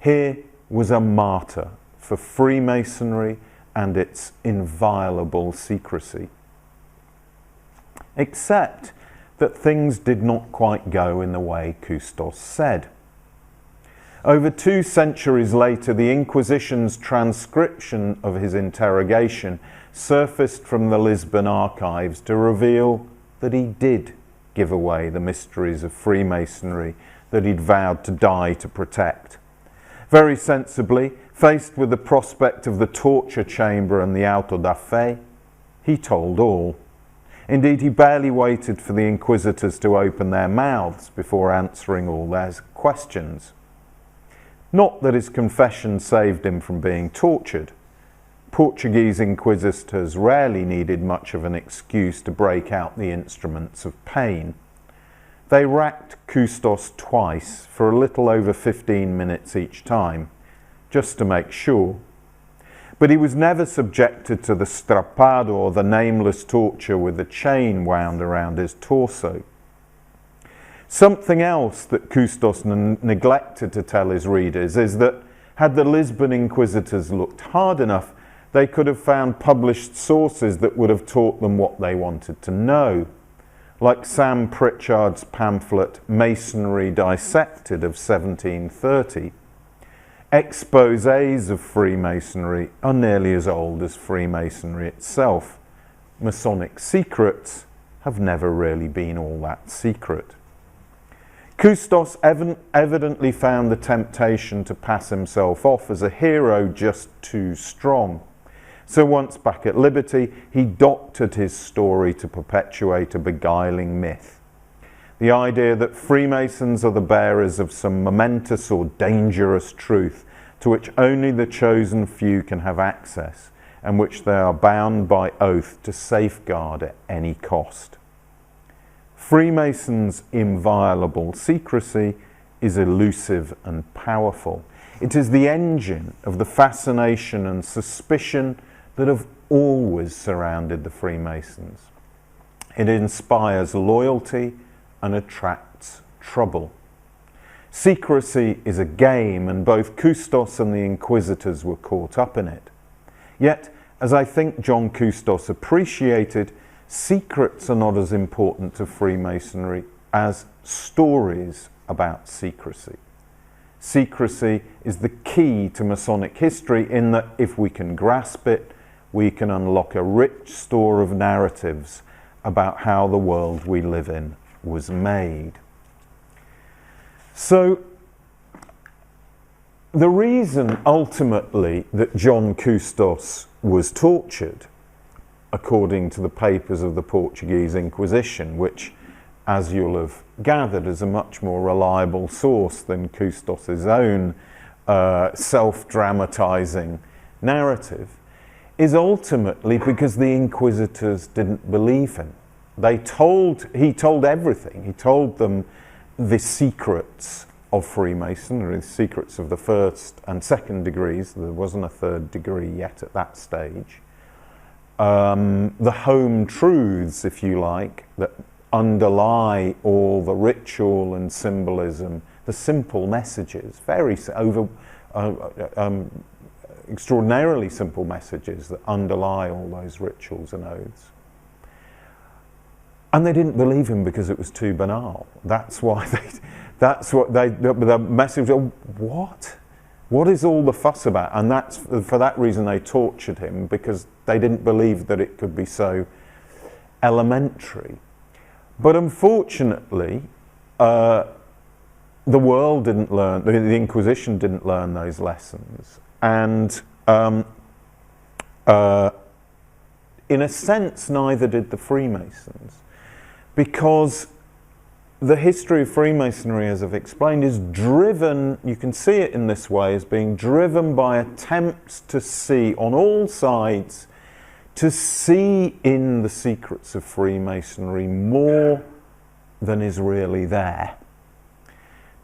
Here was a martyr for Freemasonry and its inviolable secrecy. Except that things did not quite go in the way Custos said. Over 2 centuries later, the Inquisition's transcription of his interrogation surfaced from the Lisbon archives to reveal that he did give away the mysteries of Freemasonry that he'd vowed to die to protect. Very sensibly, faced with the prospect of the torture chamber and the auto da fe, he told all. Indeed, he barely waited for the inquisitors to open their mouths before answering all their questions. Not that his confession saved him from being tortured. Portuguese inquisitors rarely needed much of an excuse to break out the instruments of pain. They racked Custos twice for a little over 15 minutes each time, just to make sure. But he was never subjected to the strappado, or the nameless torture with a chain wound around his torso. Something else that Custos neglected to tell his readers is that had the Lisbon inquisitors looked hard enough, they could have found published sources that would have taught them what they wanted to know, like Sam Pritchard's pamphlet Masonry Dissected of 1730. Exposés of Freemasonry are nearly as old as Freemasonry itself. Masonic secrets have never really been all that secret. Custos evidently found the temptation to pass himself off as a hero just too strong. So once back at liberty, he doctored his story to perpetuate a beguiling myth. The idea that Freemasons are the bearers of some momentous or dangerous truth to which only the chosen few can have access, and which they are bound by oath to safeguard at any cost. Freemasons' inviolable secrecy is elusive and powerful. It is the engine of the fascination and suspicion that have always surrounded the Freemasons. It inspires loyalty and attracts trouble. Secrecy is a game, and both Custos and the Inquisitors were caught up in it. Yet, as I think John Custos appreciated, secrets are not as important to Freemasonry as stories about secrecy. Secrecy is the key to Masonic history in that if we can grasp it, we can unlock a rich store of narratives about how the world we live in was made. So, the reason ultimately that John Custos was tortured, according to the papers of the Portuguese Inquisition, which, as you'll have gathered, is a much more reliable source than Custos's own self-dramatising narrative, is ultimately because the Inquisitors didn't believe him. He told everything. He told them the secrets of Freemasonry, the secrets of the first and second degrees. There wasn't a third degree yet at that stage. The home truths, if you like, that underlie all the ritual and symbolism, the simple messages, extraordinarily simple messages that underlie all those rituals and oaths. And they didn't believe him because it was too banal. That's why the message was, what? What is all the fuss about? And that's for that reason they tortured him, because they didn't believe that it could be so elementary. But unfortunately, the world didn't learn, the Inquisition didn't learn those lessons. And in a sense, neither did the Freemasons, because the history of Freemasonry, as I've explained, is driven, you can see it in this way, as being driven by attempts to see, on all sides, to see in the secrets of Freemasonry more than is really there.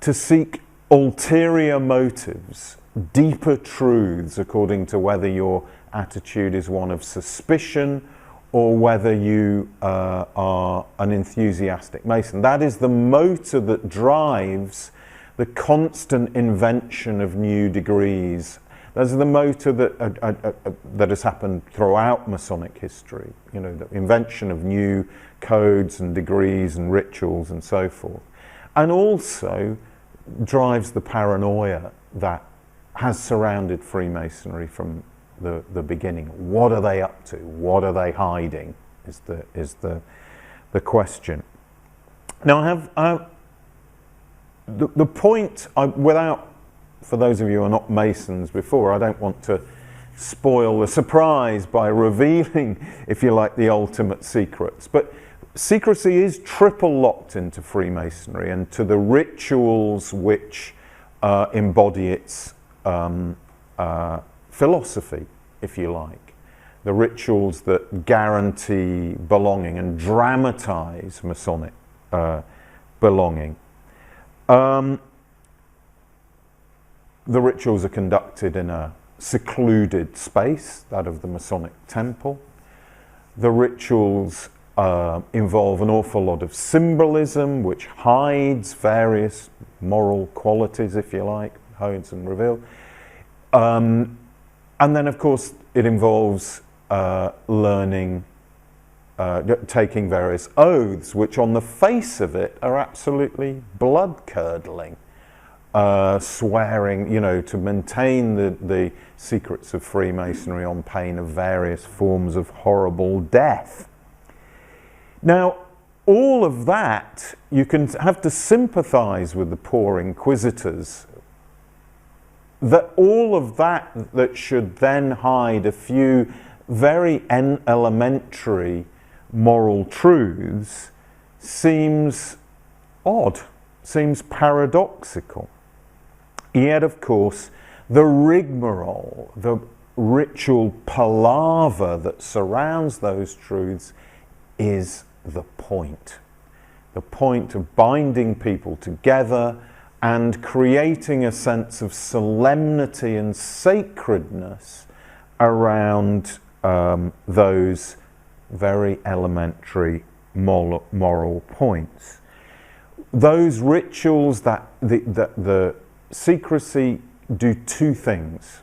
To seek ulterior motives, deeper truths, according to whether your attitude is one of suspicion or whether you are an enthusiastic Mason. That is the motor that drives the constant invention of new degrees. There's the motor that has happened throughout Masonic history, you know, the invention of new codes and degrees and rituals and so forth. And also drives the paranoia that has surrounded Freemasonry from the beginning. What are they up to? What are they hiding? Is the question. Now, I have the point. Without, for those of you who are not Masons before, I don't want to spoil the surprise by revealing, if you like, the ultimate secrets. But secrecy is triple locked into Freemasonry and to the rituals which embody its philosophy, if you like. The rituals that guarantee belonging and dramatize Masonic belonging. The rituals are conducted in a secluded space, that of the Masonic temple. The rituals involve an awful lot of symbolism which hides various moral qualities, if you like, hides and reveal. And then, of course, it involves learning, taking various oaths, which on the face of it are absolutely blood-curdling. Swearing, you know, to maintain the secrets of Freemasonry on pain of various forms of horrible death. Now, all of that, you can have to sympathize with the poor inquisitors, that all of that should then hide a few very elementary moral truths seems odd, seems paradoxical. Yet, of course, the rigmarole, the ritual palaver that surrounds those truths is the point of binding people together and creating a sense of solemnity and sacredness around those very elementary moral points. Those rituals, that the secrecy, do two things,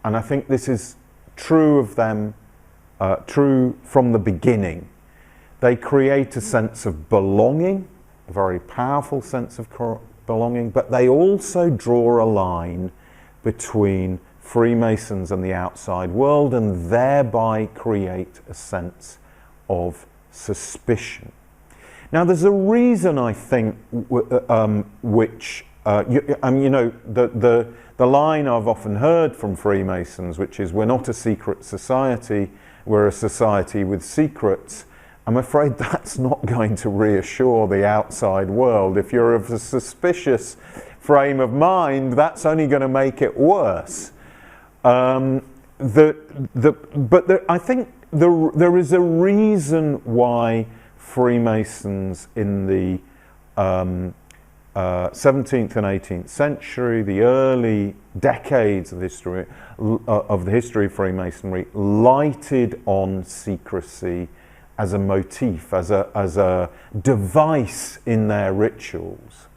and I think this is true of them, true from the beginning. They create a sense of belonging, a very powerful sense of belonging, but they also draw a line between Freemasons and the outside world and thereby create a sense of suspicion. Now, there's a reason, I think, which, you know, the line I've often heard from Freemasons, which is, we're not a secret society, we're a society with secrets. I'm afraid that's not going to reassure the outside world. If you're of a suspicious frame of mind, that's only going to make it worse. I think there is a reason why Freemasons in the 17th and 18th century, the early decades of the history of Freemasonry, lighted on secrecy as a motif, as a device in their rituals.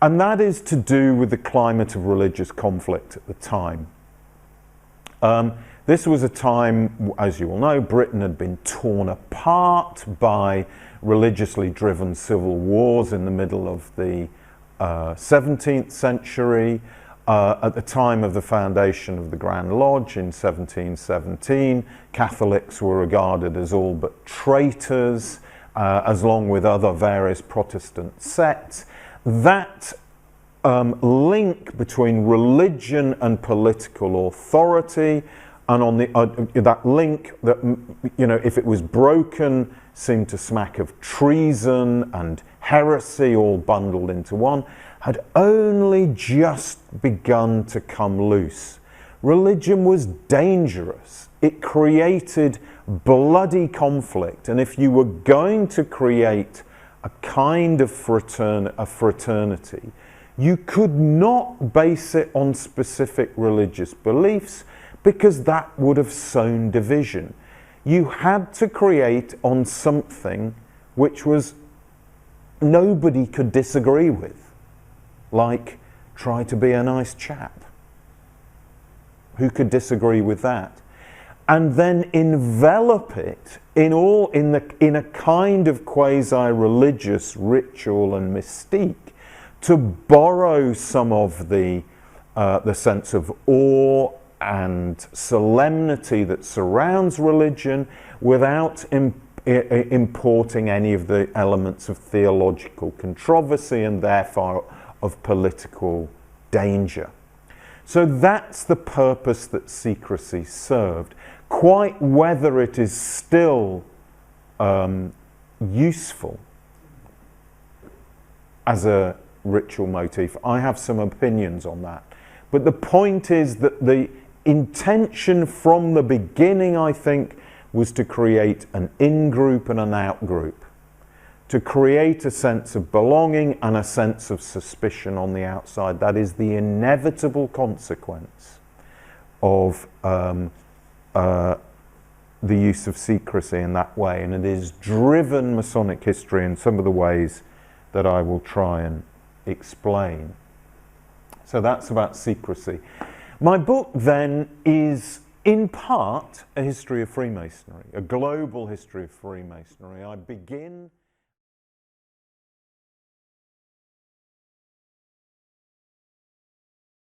And that is to do with the climate of religious conflict at the time. This was a time, as you all know, Britain had been torn apart by religiously driven civil wars in the middle of the 17th century. At the time of the foundation of the Grand Lodge in 1717, Catholics were regarded as all but traitors, along with other various Protestant sects. That link between religion and political authority, and on that link, that, you know, if it was broken, seemed to smack of treason and heresy all bundled into one, had only just begun to come loose. Religion was dangerous. It created bloody conflict, and if you were going to create a kind of fraternity, you could not base it on specific religious beliefs, because that would have sown division. You had to create on something which was nobody could disagree with. like try to be a nice chap. Who could disagree with that? And then envelop it in a kind of quasi-religious ritual and mystique, to borrow some of the sense of awe and solemnity that surrounds religion without importing any of the elements of theological controversy and therefore of political danger. So that's the purpose that secrecy served. Quite whether it is still useful as a ritual motif, I have some opinions on that. But the point is that the intention from the beginning, I think, was to create an in-group and an out-group, to create a sense of belonging and a sense of suspicion on the outside. That is the inevitable consequence of the use of secrecy in that way, and it has driven Masonic history in some of the ways that I will try and explain. So that's about secrecy. My book then is in part a history of Freemasonry, a global history of Freemasonry. I begin